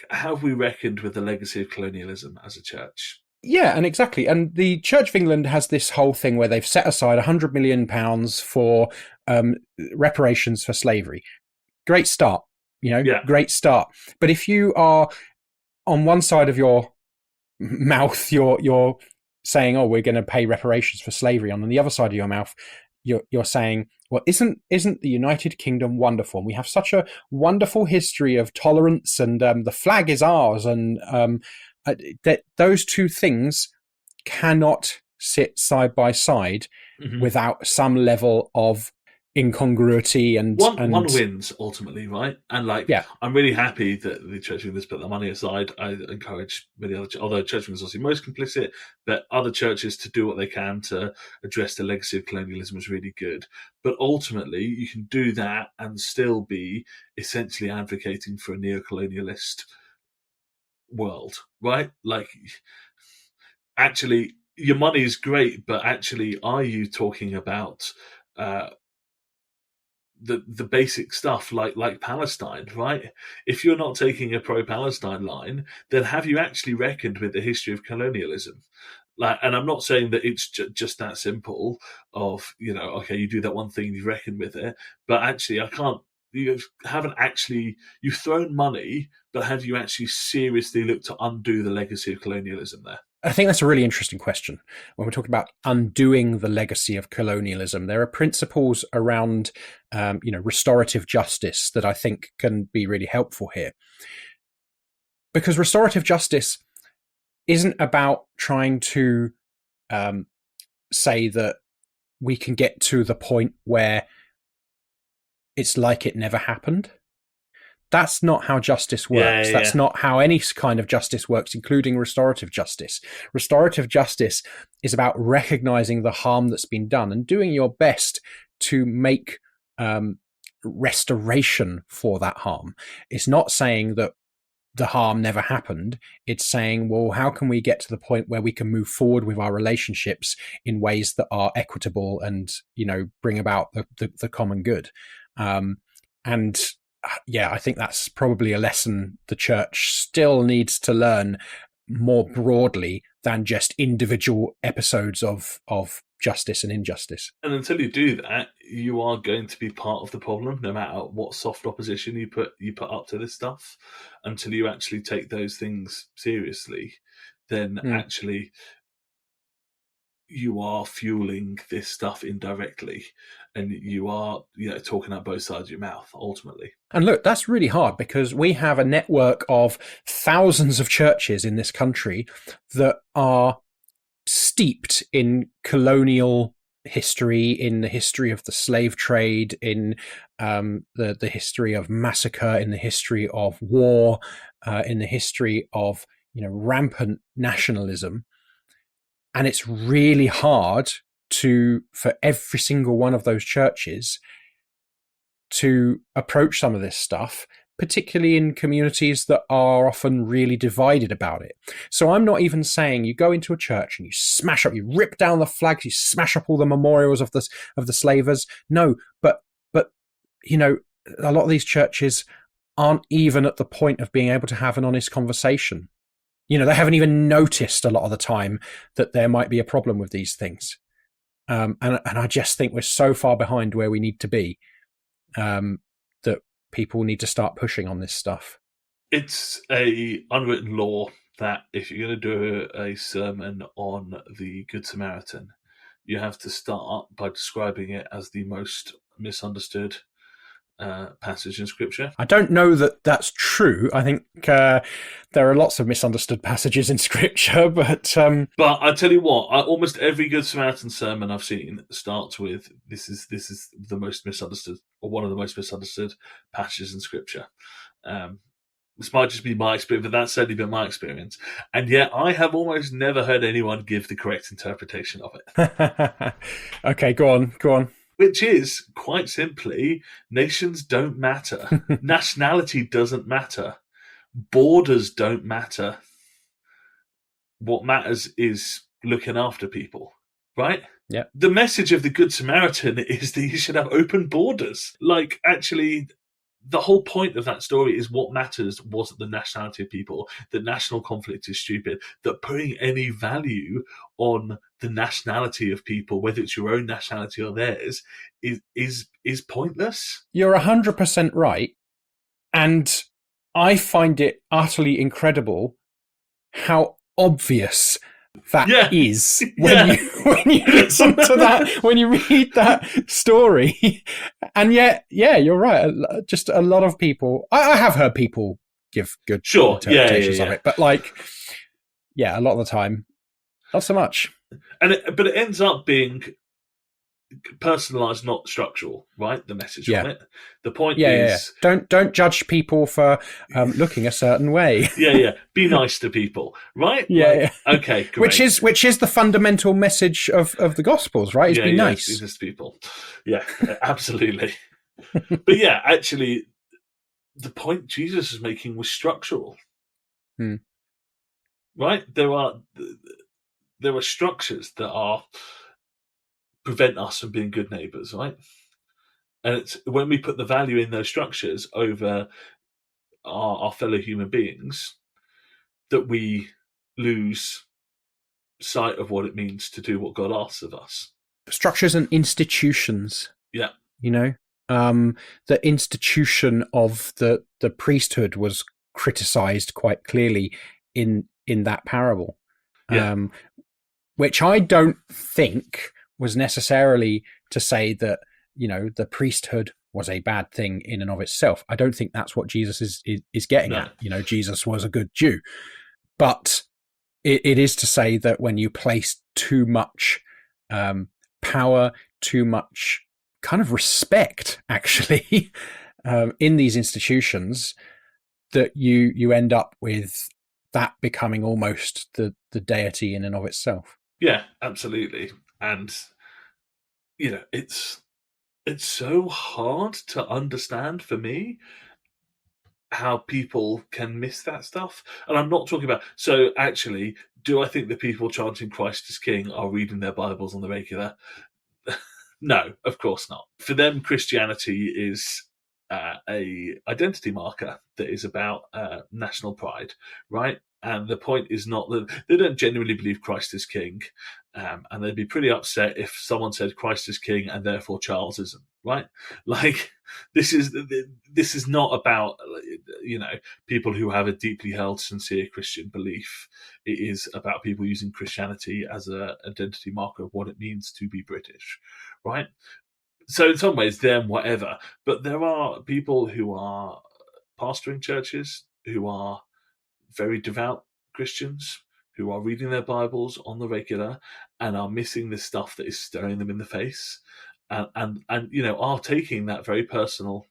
Have we reckoned with the legacy of colonialism as a church? Yeah, and exactly. And the Church of England has this whole thing where they've set aside £100 million for reparations for slavery. Great start. Great start. But if you are on one side of your mouth, you're saying, "Oh, we're going to pay reparations for slavery," and on the other side of your mouth, you're saying, "Well, isn't the United Kingdom wonderful? And we have such a wonderful history of tolerance, and the flag is ours." And that those two things cannot sit side by side without some level of incongruity, and one wins ultimately, right? And I'm really happy that the Church of England put their money aside. I encourage many other, although Church of England is obviously most complicit, but other churches to do what they can to address the legacy of colonialism is really good. But ultimately, you can do that and still be essentially advocating for a neo-colonialist world, right? actually, your money is great, but actually, are you talking about the basic stuff like Palestine, right? If you're not taking a pro-Palestine line, then have you actually reckoned with the history of colonialism? And I'm not saying that it's just that simple of, okay, you do that one thing, you reckon with it, but actually you haven't actually, you've thrown money, but have you actually seriously looked to undo the legacy of colonialism there? I think that's a really interesting question. When we're talking about undoing the legacy of colonialism, there are principles around, restorative justice that I think can be really helpful here. Because restorative justice isn't about trying to say that we can get to the point where it's like it never happened. That's not how justice works. That's not how any kind of justice works, including restorative justice. Restorative justice is about recognizing the harm that's been done and doing your best to make restoration for that harm. It's not saying that the harm never happened. It's saying, well, how can we get to the point where we can move forward with our relationships in ways that are equitable and, bring about the common good? I think that's probably a lesson the church still needs to learn more broadly than just individual episodes of justice and injustice. And until you do that, you are going to be part of the problem, no matter what soft opposition you put up to this stuff. Until you actually take those things seriously, then actually you are fueling this stuff indirectly, and you are talking out both sides of your mouth ultimately. And look, that's really hard because we have a network of thousands of churches in this country that are steeped in colonial history, in the history of the slave trade, in the history of massacre, in the history of war, in the history of rampant nationalism. And it's really hard for every single one of those churches to approach some of this stuff, particularly in communities that are often really divided about it. So I'm not even saying you go into a church and you smash up, you rip down the flags, you smash up all the memorials of the slavers. No, but a lot of these churches aren't even at the point of being able to have an honest conversation. They haven't even noticed a lot of the time that there might be a problem with these things. And I just think we're so far behind where we need to be that people need to start pushing on this stuff. It's a unwritten law that if you're going to do a sermon on the Good Samaritan, you have to start by describing it as the most misunderstood passage in Scripture. I don't know that that's true. I think there are lots of misunderstood passages in Scripture, but I tell you what, almost every Good Samaritan sermon I've seen starts with this is the most misunderstood, or one of the most misunderstood passages in Scripture. This might just be my experience, but that's certainly been my experience. And yet I have almost never heard anyone give the correct interpretation of it. Okay, go on. Which is, quite simply, nations don't matter. Nationality doesn't matter. Borders don't matter. What matters is looking after people, right? Yeah. The message of the Good Samaritan is that you should have open borders. Actually, the whole point of that story is what matters wasn't the nationality of people. That national conflict is stupid. That putting any value on the nationality of people, whether it's your own nationality or theirs, is pointless. You're 100% right. And I find it utterly incredible how obvious that is when you listen to that, when you read that story. And yet, you're right. Just a lot of people, I have heard people give good interpretations of it, but a lot of the time, not so much. But it ends up being personalized, not structural, right? The message from it. The point is, don't judge people for looking a certain way. Be nice to people, right? Okay, great. Which is the fundamental message of the Gospels, right? Is be nice. Be nice to people. Yeah, absolutely. But actually, the point Jesus is making was structural. Right? there are structures that prevent us from being good neighbours, right? And it's when we put the value in those structures over our fellow human beings that we lose sight of what it means to do what God asks of us. Structures and institutions. Yeah. You know, the institution of the priesthood was criticized quite clearly in that parable, which I don't think was necessarily to say that, you know, the priesthood was a bad thing in and of itself. I don't think that's what Jesus is getting at. You know, Jesus was a good Jew, but it is to say that when you place too much power, too much kind of respect, actually, in these institutions, that you end up with that becoming almost the deity in and of itself. Yeah, absolutely. And, you know, it's so hard to understand for me how people can miss that stuff. And I'm not talking about, so actually, do I think the people chanting Christ is King are reading their Bibles on the regular? No, of course not. For them, Christianity is a identity marker that is about national pride, right? And the point is not that they don't genuinely believe Christ is King, and they'd be pretty upset if someone said Christ is King and therefore Charles isn't, right? Like this is not about, you know, people who have a deeply held, sincere Christian belief. It is about people using Christianity as an identity marker of what it means to be British, right? So in some ways, they're whatever. But there are people who are pastoring churches, who are very devout Christians, who are reading their Bibles on the regular and are missing this stuff that is staring them in the face, and you know, are taking that very personal.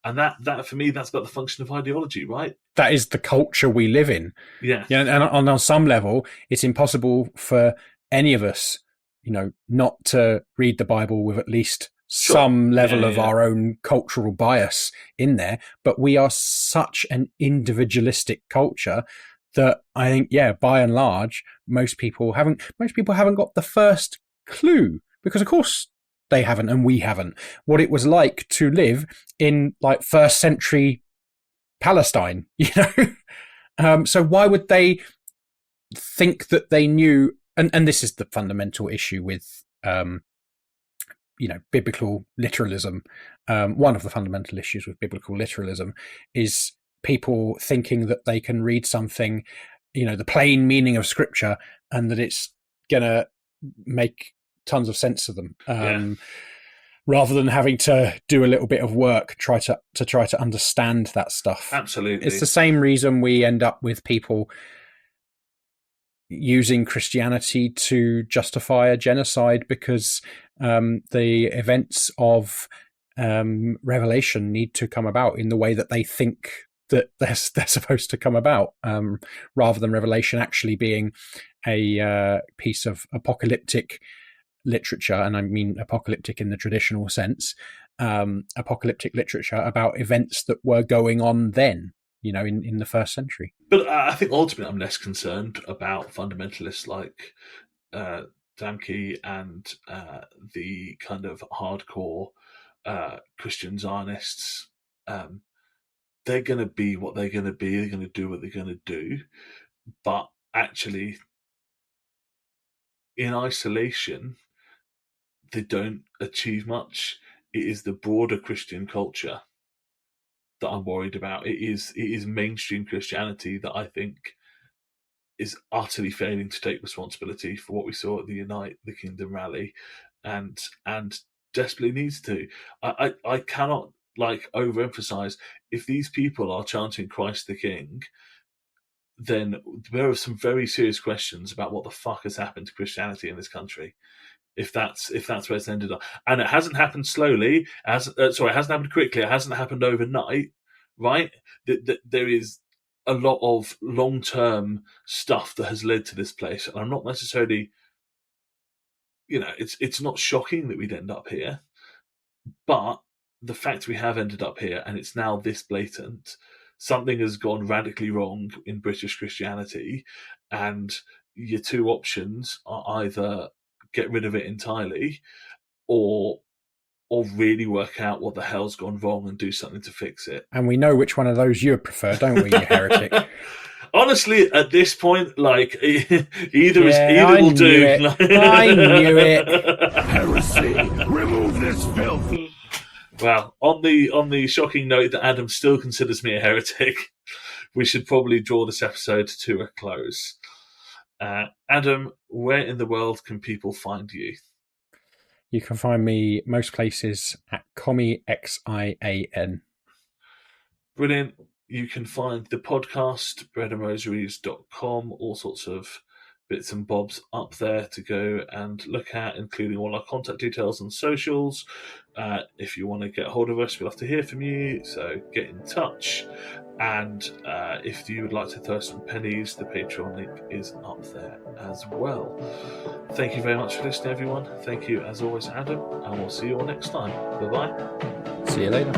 And that for me, that's about the function of ideology, right? That is the culture we live in. Yeah. And on some level, it's impossible for any of us, you know, not to read the Bible with at least some level of our own cultural bias in there. But we are such an individualistic culture that I think, by and large, most people haven't got the first clue, because of course they haven't, and we haven't, what it was like to live in like first century Palestine, you know. So why would they think that they knew? And this is the fundamental issue with you know, biblical literalism. One of the fundamental issues with biblical literalism is people thinking that they can read something, you know, the plain meaning of Scripture, and that it's gonna make tons of sense to them, rather than having to do a little bit of work try to understand that stuff. Absolutely, it's the same reason we end up with people using Christianity to justify a genocide, because the events of Revelation need to come about in the way that they think that they're supposed to come about, rather than Revelation actually being a piece of apocalyptic literature, and I mean apocalyptic in the traditional sense, apocalyptic literature about events that were going on then, you know, in the first century. But I think ultimately I'm less concerned about fundamentalists like Damke and the kind of hardcore Christian Zionists. They're going to be what they're going to be. They're going to do what they're going to do. But actually, in isolation, they don't achieve much. It is the broader Christian culture that I'm worried about. It is mainstream Christianity that I think is utterly failing to take responsibility for what we saw at the Unite the Kingdom rally, and desperately needs to. I cannot overemphasize, if these people are chanting Christ the King, then there are some very serious questions about what the fuck has happened to Christianity in this country. If that's where it's ended up, and it hasn't happened slowly, it hasn't happened quickly, it hasn't happened overnight, right? There is a lot of long-term stuff that has led to this place, and I'm not necessarily, you know, it's not shocking that we'd end up here, but the fact we have ended up here and it's now this blatant, something has gone radically wrong in British Christianity, and your two options are either get rid of it entirely or really work out what the hell's gone wrong and do something to fix it. And we know which one of those you prefer, don't we, you heretic? Honestly, at this point, like either I will knew do. it. I knew it. Heresy! Remove this filth! Well, on the shocking note that Adam still considers me a heretic, we should probably draw this episode to a close. Adam, where in the world can people find you? You can find me most places at CommieXIAN. Brilliant. You can find the podcast, breadandrosaries.com, all sorts of bits and bobs up there to go and look at, including all our contact details and socials. If you want to get a hold of us, we'd love to hear from you, so get in touch. And if you would like to throw some pennies, the Patreon link is up there as well. Thank you very much for listening, everyone. Thank you, as always, Adam, and we'll see you all next time. Bye-bye. See you later.